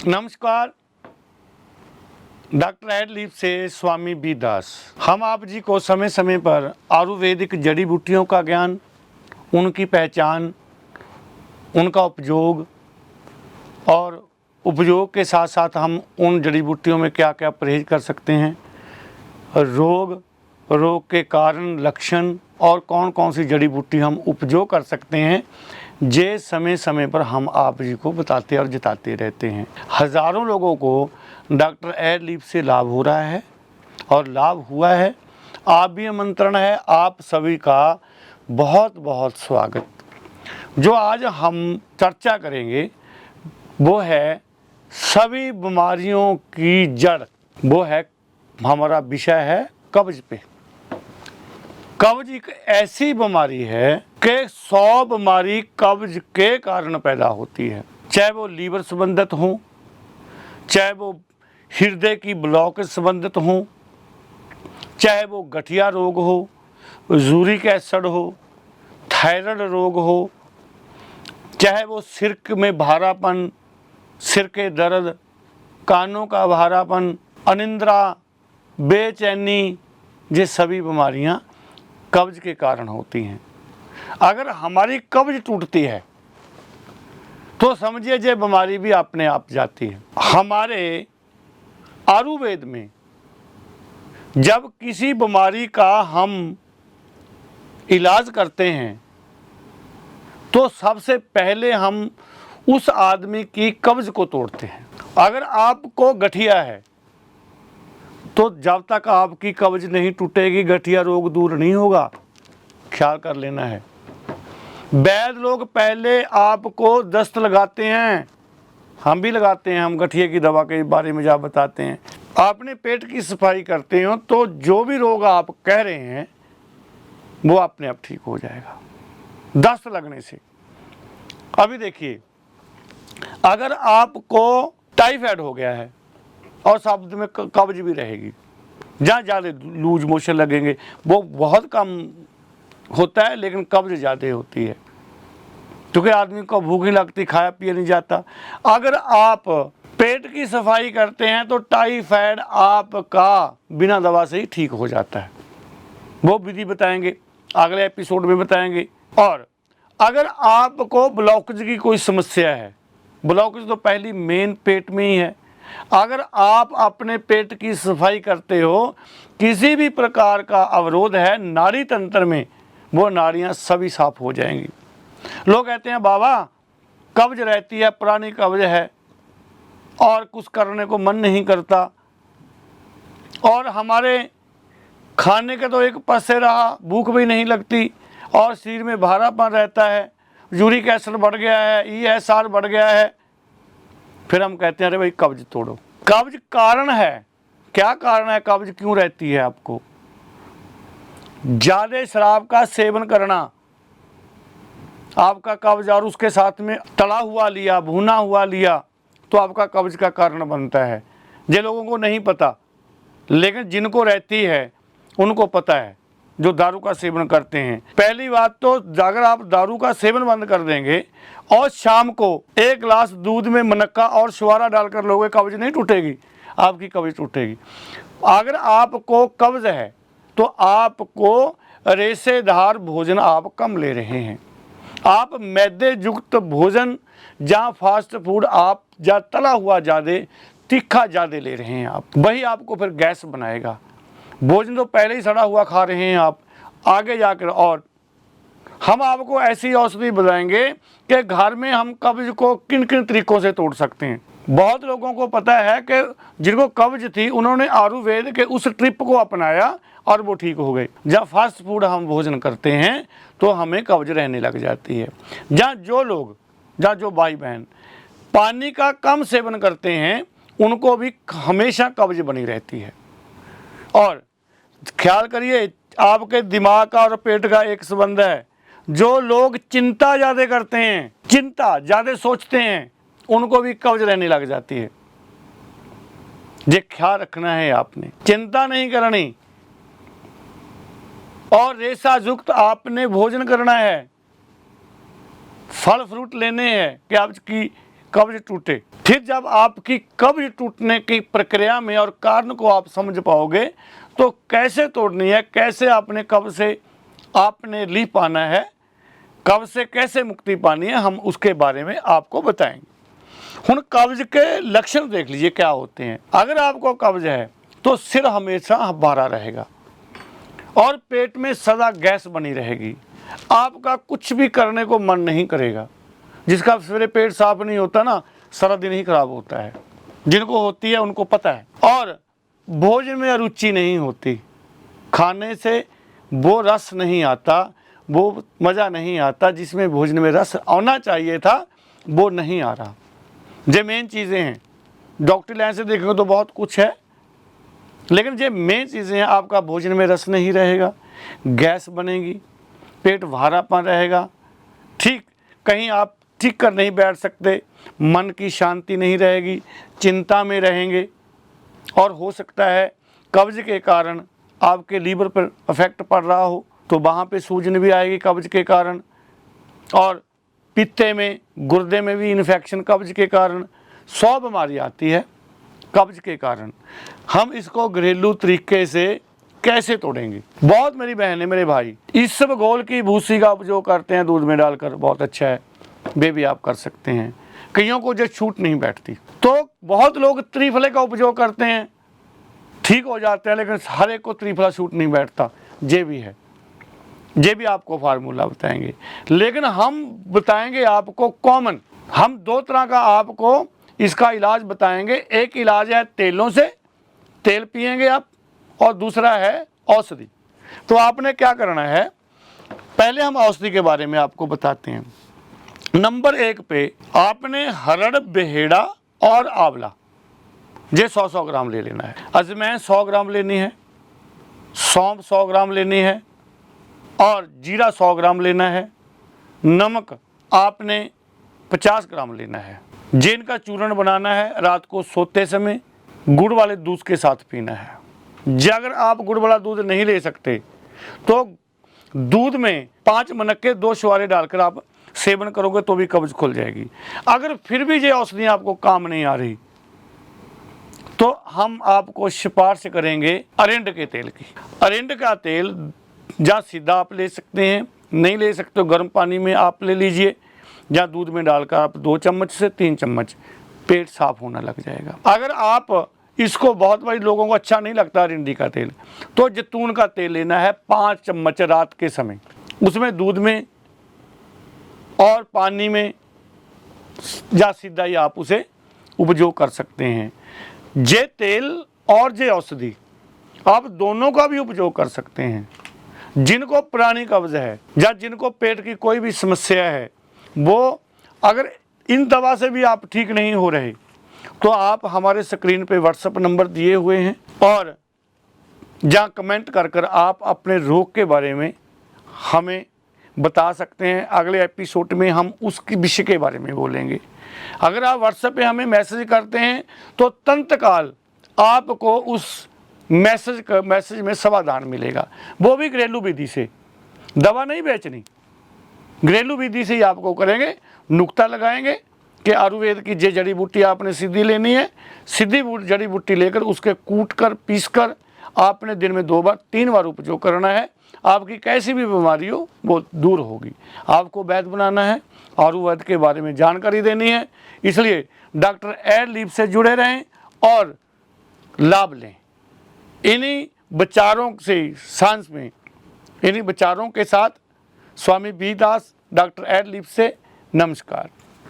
नमस्कार। Doctor ad-lib से स्वामी B दास। हम आप जी को समय समय पर आयुर्वेदिक जड़ी बूटियों का ज्ञान, उनकी पहचान, उनका उपयोग और उपयोग के साथ साथ हम उन जड़ी बूटियों में क्या क्या परहेज कर सकते हैं, रोग के कारण, लक्षण और कौन कौन सी जड़ी बूटी हम उपयोग कर सकते हैं, जे समय समय पर हम आप जी को बताते और जताते रहते हैं। हज़ारों लोगों को डॉक्टर एडलिप से लाभ हो रहा है और लाभ हुआ है। आप भी आमंत्रण है आप सभी का बहुत बहुत स्वागत। जो आज हम चर्चा करेंगे वो है सभी बीमारियों की जड़। वो है हमारा विषय है कब्ज पे। कब्ज एक ऐसी बीमारी है कि 100 बीमारी कब्ज के कारण पैदा होती है। चाहे वो लीवर संबंधित हो, चाहे वो हृदय की ब्लॉक संबंधित हो, चाहे वो गठिया रोग हो, यूरिक एसिड हो, थायराइड रोग हो, चाहे वो सिर में भारापन, सिर के दर्द, कानों का भारापन, अनिद्रा, बेचैनी, ये सभी बीमारियां कब्ज के कारण होती हैं। अगर हमारी कब्ज टूटती है तो समझिए ये बीमारी भी अपने आप जाती है। हमारे आयुर्वेद में जब किसी बीमारी का हम इलाज करते हैं तो सबसे पहले हम उस आदमी की कब्ज को तोड़ते हैं। अगर आपको गठिया है तो जब तक आपकी कब्ज नहीं टूटेगी गठिया रोग दूर नहीं होगा, ख्याल कर लेना है। वैद्य लोग पहले आपको दस्त लगाते हैं, हम भी लगाते हैं, हम गठिए की दवा के बारे में जब बताते हैं। आपने पेट की सफाई करते हो तो जो भी रोग आप कह रहे हैं वो अपने आप ठीक हो जाएगा दस्त लगने से। अभी देखिए, अगर आपको टाइफाइड हो गया है और शब्द में कब्ज भी रहेगी, जहाँ ज़्यादा लूज मोशन लगेंगे, वो बहुत कम होता है लेकिन कब्ज ज़्यादा होती है क्योंकि आदमी को भूख ही लगती, खाया पिया नहीं जाता। अगर आप पेट की सफाई करते हैं तो टाइफाइड आपका बिना दवा से ही ठीक हो जाता है। वो विधि बताएंगे, अगले एपिसोड में बताएंगे। और अगर आपको ब्लॉकेज की कोई समस्या है, ब्लॉकेज तो पहली मेन पेट में ही है। अगर आप अपने पेट की सफाई करते हो, किसी भी प्रकार का अवरोध है नाड़ी तंत्र में, वो नाड़ियाँ सभी साफ हो जाएंगी। लोग कहते हैं बाबा कब्ज रहती है, पुरानी कब्ज है और कुछ करने को मन नहीं करता और हमारे खाने के तो एक पसे रहा, भूख भी नहीं लगती और शरीर में भारापन रहता है, यूरिक एसिड बढ़ गया है, ESR बढ़ गया है। फिर हम कहते हैं अरे भाई कब्ज तोड़ो। कब्ज कारण है, क्या कारण है, कब्ज क्यों रहती है आपको? ज़्यादा शराब का सेवन करना आपका कब्ज, और उसके साथ में तला हुआ लिया, भुना हुआ लिया, तो आपका कब्ज का कारण बनता है। ये लोगों को नहीं पता, लेकिन जिनको रहती है उनको पता है, जो दारू का सेवन करते हैं। पहली बात तो अगर आप दारू का सेवन बंद कर देंगे और शाम को एक गिलास दूध में मुनक्का और छुआरा डालकर लोगे, कब्ज नहीं टूटेगी, आपकी कब्ज टूटेगी। अगर आपको कब्ज है तो आपको रेशेदार भोजन आप कम ले रहे हैं। आप मैदे युक्त भोजन, जहाँ फास्ट फूड आप तला हुआ ज़्यादा, तीखा ज़्यादा ले रहे हैं आप, वही आपको फिर गैस बनाएगा। भोजन तो पहले ही सड़ा हुआ खा रहे हैं आप आगे जाकर। और हम आपको ऐसी औषधि बताएंगे कि घर में हम कब्ज को किन किन तरीकों से तोड़ सकते हैं। बहुत लोगों को पता है कि जिनको कब्ज थी उन्होंने आयुर्वेद के उस ट्रिप को अपनाया और वो ठीक हो गए। जब फास्ट फूड हम भोजन करते हैं तो हमें कब्ज रहने लग जाती है। जहाँ जो भाई बहन पानी का कम सेवन करते हैं उनको भी हमेशा कब्ज बनी रहती है। और ख्याल करिए, आपके दिमाग का और पेट का एक संबंध है। जो लोग चिंता ज़्यादा करते हैं, चिंता ज़्यादा सोचते हैं, उनको भी कब्ज रहने लग जाती है। ये ख्याल रखना है आपने, चिंता नहीं करनी और रेशा युक्त आपने भोजन करना है, फल फ्रूट लेने हैं कि आपकी कब्ज टूटे। फिर जब आपकी कब्ज टूटने की प्रक्रिया में और कारण को आप समझ पाओगे तो कैसे तोड़नी है, कैसे आपने कब्ज से आपने ली पाना है, कब्ज से कैसे मुक्ति पानी है, हम उसके बारे में आपको बताएंगे। हुण कब्ज के लक्षण देख लीजिए क्या होते हैं। अगर आपको कब्ज है तो सिर हमेशा भारा रहेगा और पेट में सदा गैस बनी रहेगी। आपका कुछ भी करने को मन नहीं करेगा। जिसका सवेरे पेट साफ नहीं होता ना, सारा दिन ही खराब होता है। जिनको होती है उनको पता है। और भोजन में रुचि नहीं होती, खाने से वो रस नहीं आता, वो मज़ा नहीं आता जिसमें भोजन में रस आना चाहिए था, वो नहीं आ रहा। ये मेन चीज़ें हैं। डॉक्टर लाइन से देखेंगे तो बहुत कुछ है, लेकिन ये मेन चीज़ें हैं। आपका भोजन में रस नहीं रहेगा, गैस बनेगी, पेट भारापन रहेगा, ठीक कहीं आप ठीक कर नहीं बैठ सकते, मन की शांति नहीं रहेगी, चिंता में रहेंगे। और हो सकता है कब्ज के कारण आपके लीवर पर इफेक्ट पड़ रहा हो तो वहाँ पे सूजन भी आएगी कब्ज के कारण। और पित्ते में, गुर्दे में भी इन्फेक्शन कब्ज के कारण। 100 बीमारी आती है कब्ज के कारण। हम इसको घरेलू तरीके से कैसे तोड़ेंगे? बहुत मेरी बहनें, मेरे भाई, इसबगोल की भूसी का उपयोग करते हैं दूध में डालकर, बहुत अच्छा है, वे भी आप कर सकते हैं। कईयों को जो छूट नहीं बैठती तो बहुत लोग त्रिफले का उपयोग करते हैं, ठीक हो जाते हैं, लेकिन हर एक को त्रिफला छूट नहीं बैठता। ये भी है, ये भी आपको फार्मूला बताएंगे, लेकिन हम बताएंगे आपको कॉमन। हम 2 तरह का आपको इसका इलाज बताएंगे। एक इलाज है तेलों से, तेल पिएंगे आप, और दूसरा है औषधि। तो आपने क्या करना है, पहले हम औषधि के बारे में आपको बताते हैं। नंबर 1 पे आपने हरड़, बेहेड़ा और आंवला, ये 100-100 ग्राम ले लेना है। अजमैन 100 ग्राम लेनी है, सौंफ 100 ग्राम लेनी है, और जीरा 100 ग्राम लेना है। नमक आपने 50 ग्राम लेना है। जिनका चूर्ण बनाना है, रात को सोते समय गुड़ वाले दूध के साथ पीना है। अगर आप गुड़ वाला दूध नहीं ले सकते तो दूध में 5 मनक्के 2 छुहारे डालकर आप सेवन करोगे तो भी कब्ज खुल जाएगी। अगर फिर भी ये औषधियाँ आपको काम नहीं आ रही तो हम आपको सिफारिश करेंगे अरिंड के तेल की। अरिंड का तेल या सीधा आप ले सकते हैं, नहीं ले सकते तो गर्म पानी में आप ले लीजिए, या दूध में डालकर आप 2 चम्मच से 3 चम्मच, पेट साफ होना लग जाएगा। अगर आप इसको, बहुत बड़ी लोगों को अच्छा नहीं लगता अरिंडी का तेल, तो जैतून का तेल लेना है 5 चम्मच रात के समय, उसमें दूध में और पानी में, या सीधा ही आप उसे उपयोग कर सकते हैं। ये तेल और ये औषधि आप दोनों का भी उपयोग कर सकते हैं। जिनको पुरानी कब्ज है या जिनको पेट की कोई भी समस्या है, वो अगर इन दवा से भी आप ठीक नहीं हो रहे तो आप हमारे स्क्रीन पे व्हाट्सएप नंबर दिए हुए हैं, और जहाँ कमेंट कर आप अपने रोग के बारे में हमें बता सकते हैं। अगले एपिसोड में हम उसकी विषय के बारे में बोलेंगे। अगर आप व्हाट्सएप पे हमें मैसेज करते हैं तो तंतकाल आपको उस मैसेज में समाधान मिलेगा, वो भी घरेलू विधि से। दवा नहीं बेचनी, घरेलू विधि से ही आपको करेंगे। नुक्ता लगाएंगे कि आयुर्वेद की जे जड़ी बूटी आपने सीधी लेनी है, सीधी जड़ी बूटी लेकर उसके कूट कर, पीस कर आपने दिन में 2 बार 3 बार उपयोग करना है। आपकी कैसी भी बीमारी हो वो दूर होगी। आपको वैद्य बनाना है, आयुर्वेद के बारे में जानकारी देनी है। इसलिए डॉक्टर एड लीप से जुड़े रहें और लाभ लें। इन्हीं विचारों से सांस में, इन्हीं विचारों के साथ स्वामी बी दास, डॉक्टर एड लीप से नमस्कार।